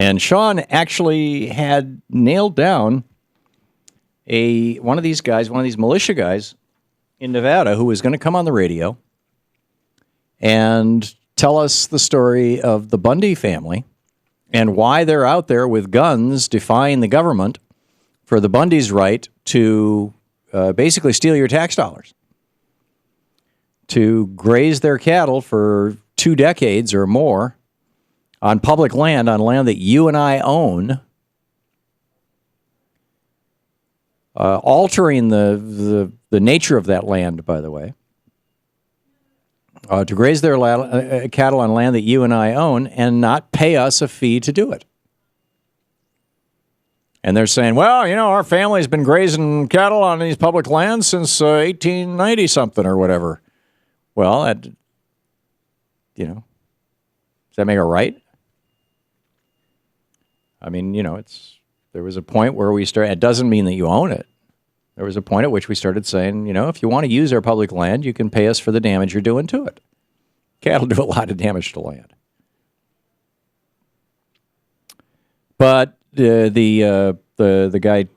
And Sean actually had nailed down one of these guys, one of these militia guys in Nevada who was going to come on the radio and tell us the story of the Bundy family and why they're out there with guns defying the government for the Bundy's right to basically steal your tax dollars, to graze their cattle for 2 decades or more on public land, on land that you and I own, altering the nature of that land, by the way, to graze their cattle on land that you and I own and not pay us a fee to do it. And they're saying, well, you know, our family's been grazing cattle on these public lands since 1890-something or whatever. Well, does that make it right? I mean, you know, there was a point where we started, it doesn't mean that you own it. There was a point at which we started saying, you know, if you want to use our public land, you can pay us for the damage you're doing to it. Cattle do a lot of damage to land. But the guy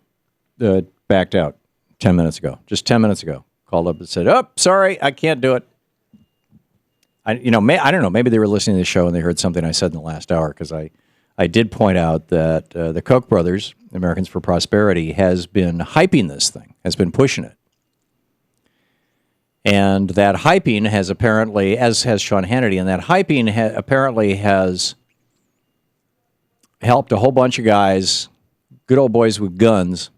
backed out 10 minutes ago, just 10 minutes ago, called up and said, oh, sorry, I can't do it. I don't know, maybe they were listening to the show and they heard something I said in the last hour, because I did point out that the Koch brothers, Americans for Prosperity, has been hyping this thing, has been pushing it. And that hyping has apparently, as has Sean Hannity, and that hyping apparently has helped a whole bunch of guys, good old boys with guns,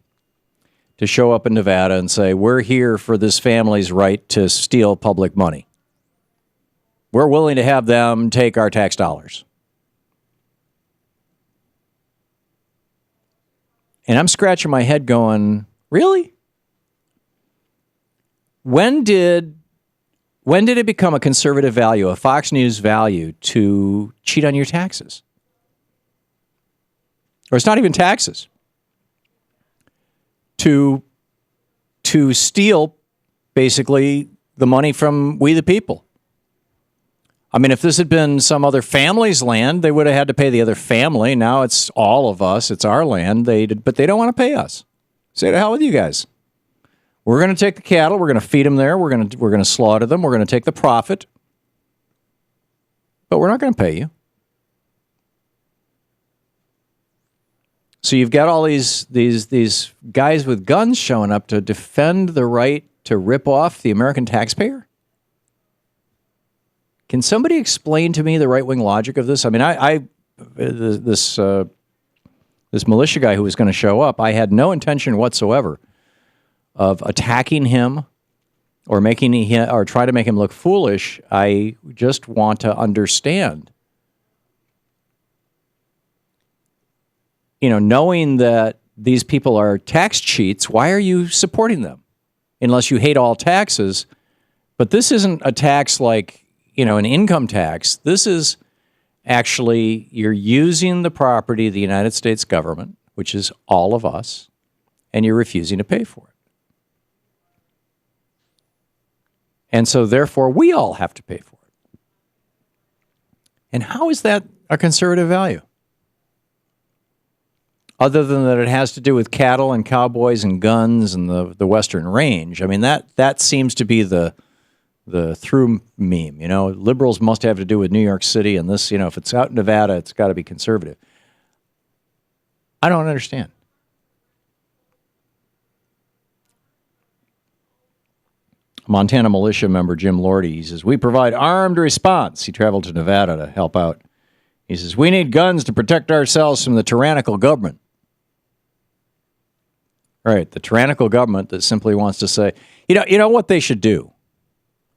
to show up in Nevada and say, we're here for this family's right to steal public money. We're willing to have them take our tax dollars. And I'm scratching my head going, really? When did it become a conservative value, a Fox News value, to cheat on your taxes? Or it's not even taxes. To steal, basically, the money from we the people. I mean, if this had been some other family's land, they would have had to pay the other family. Now it's all of us. It's our land. But they don't want to pay us. Say to hell with you guys. We're going to take the cattle. We're going to feed them there. We're going to slaughter them. We're going to take the profit. But we're not going to pay you. So you've got all these guys with guns showing up to defend the right to rip off the American taxpayer? Can somebody explain to me the right-wing logic of this? I mean, this militia guy who was going to show up, I had no intention whatsoever of attacking him or try to make him look foolish. I just want to understand. You know, knowing that these people are tax cheats, why are you supporting them? Unless you hate all taxes. But this isn't a tax like, you know, an income tax. This is actually, you're using the property of the United States government, which is all of us, and you're refusing to pay for it. And so, therefore, we all have to pay for it. And how is that a conservative value? Other than that it has to do with cattle and cowboys and guns and the Western range. I mean, that seems to be the through meme. You know, liberals must have to do with New York City, and this, you know, if it's out in Nevada, it's got to be conservative. I don't understand. Montana militia member Jim Lordy, he says, we provide armed response. He traveled to Nevada to help out. He says, we need guns to protect ourselves from the tyrannical government. Right, the tyrannical government that simply wants to say, you know what they should do?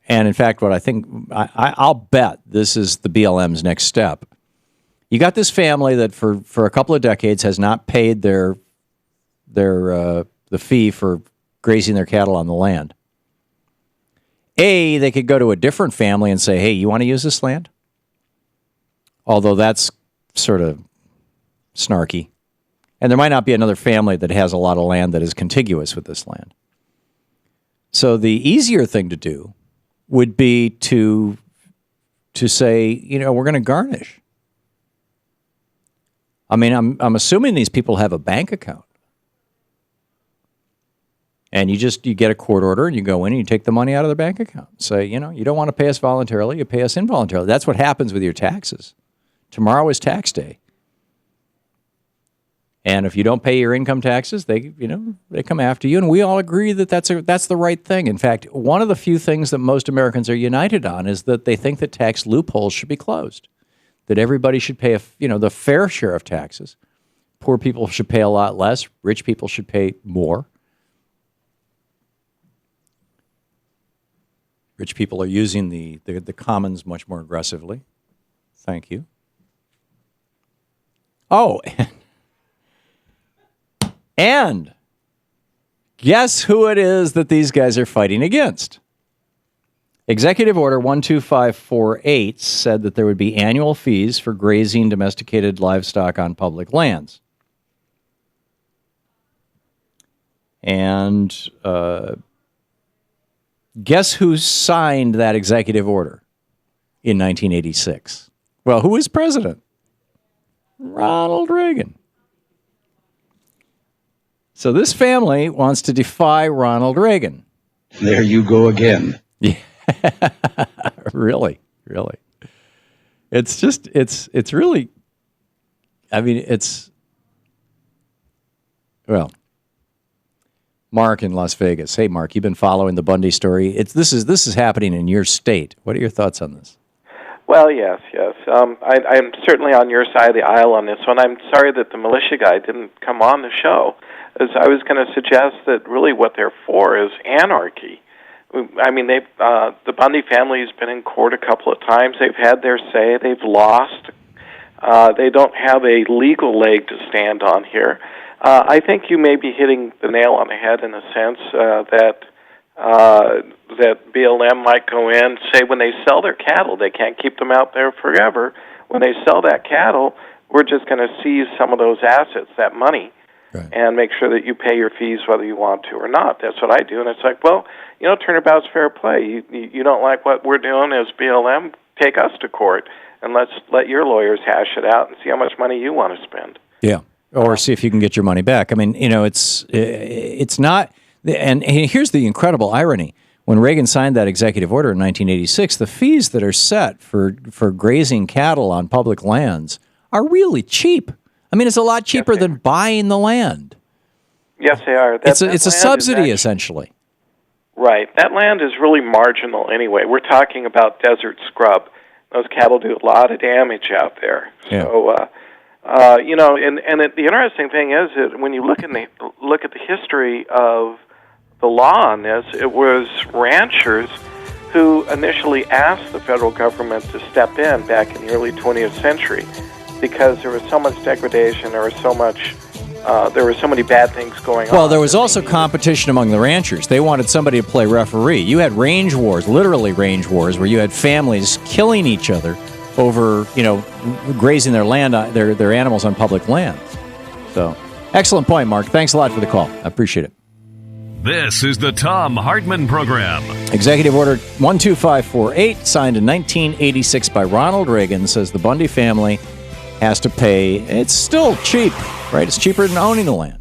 And in fact, what I think, I'll bet this is the BLM's next step. You got this family that for a couple of decades has not paid the fee for grazing their cattle on the land. They could go to a different family and say, hey, you want to use this land? Although that's sort of snarky. And there might not be another family that has a lot of land that is contiguous with this land. So the easier thing to do would be to say, you know, we're going to garnish. I mean, I'm assuming these people have a bank account. And you get a court order and you go in and you take the money out of their bank account. Say, you don't want to pay us voluntarily, you pay us involuntarily. That's what happens with your taxes. Tomorrow is tax day. And if you don't pay your income taxes, they come after you. And we all agree that that's the right thing. In fact, one of the few things that most Americans are united on is that they think that tax loopholes should be closed, that everybody should pay the fair share of taxes. Poor people should pay a lot less. Rich people should pay more. Rich people are using the commons much more aggressively. Thank you. Oh, and guess who it is that these guys are fighting against? Executive Order 12548 said that there would be annual fees for grazing domesticated livestock on public lands. And guess who signed that executive order in 1986? Well, who was president? Ronald Reagan. So this family wants to defy Ronald Reagan. There you go again. Yeah. Really. It's just, it's really, I mean, well, Mark in Las Vegas. Hey, Mark, you've been following the Bundy story. This is happening in your state. What are your thoughts on this? Well, yes. I'm certainly on your side of the aisle on this one. I'm sorry that the militia guy didn't come on the show, as I was going to suggest that really what they're for is anarchy. I mean, the Bundy family has been in court a couple of times. They've had their say. They've lost. They don't have a legal leg to stand on here. I think you may be hitting the nail on the head in a sense that BLM might go in, say when they sell their cattle, they can't keep them out there forever. When they sell that cattle, we're just going to seize some of those assets, that money, right, and make sure that you pay your fees whether you want to or not. That's what I do. And it's like, well, turnabout's fair play. You don't like what we're doing as BLM, take us to court, and let's let your lawyers hash it out and see how much money you want to spend. Yeah, or see if you can get your money back. I mean, it's not... And here's the incredible irony. When Reagan signed that executive order in 1986, the fees that are set for grazing cattle on public lands are really cheap. I mean, it's a lot cheaper than buying the land. Yes, they are. It's a subsidy, essentially. Right. That land is really marginal anyway. We're talking about desert scrub. Those cattle do a lot of damage out there. Yeah. So, the interesting thing is that when you look at the history of the law on this, it was ranchers who initially asked the federal government to step in back in the early 20th century because there was so much degradation, there were so many bad things going on. Well, there was also competition among the ranchers. They wanted somebody to play referee. You had range wars, literally range wars, where you had families killing each other over, grazing their land, their animals on public land. So, excellent point, Mark. Thanks a lot for the call. I appreciate it. This is the Thom Hartmann Program. Executive Order 12548, signed in 1986 by Ronald Reagan, says the Bundy family has to pay. It's still cheap, right? It's cheaper than owning the land.